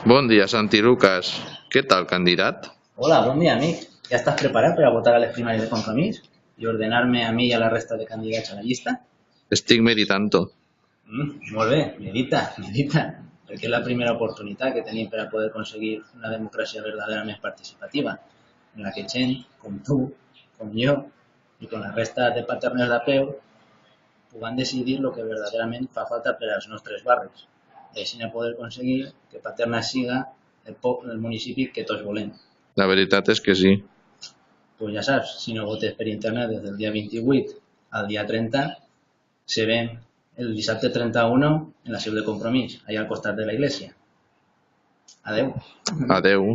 Bon dia, Santi Lucas. Què tal, candidat? Hola, bon dia, amic. Ja estàs preparat per a votar a les primàries de Compromís i ordenar-me a mi i a la resta de candidats a la llista? Estic meditant-ho. Molt bé, medita, medita, perquè és la primera oportunitat que tenim per a poder aconseguir una democràcia verdaderament participativa, en la que gent com tu, com jo i com la resta de paterners de peu puguem decidir el que verdaderament fa falta per als nostres barris i així poder aconseguir que Paterna siga el municipi que tots volem. La veritat és que sí. Pues ya sabes, si no votes per internet des del dia 28 al dia 30, se ven el dissabte 31 en la seu de Compromís, allà al costat de la iglesia. Adeu. Adeu.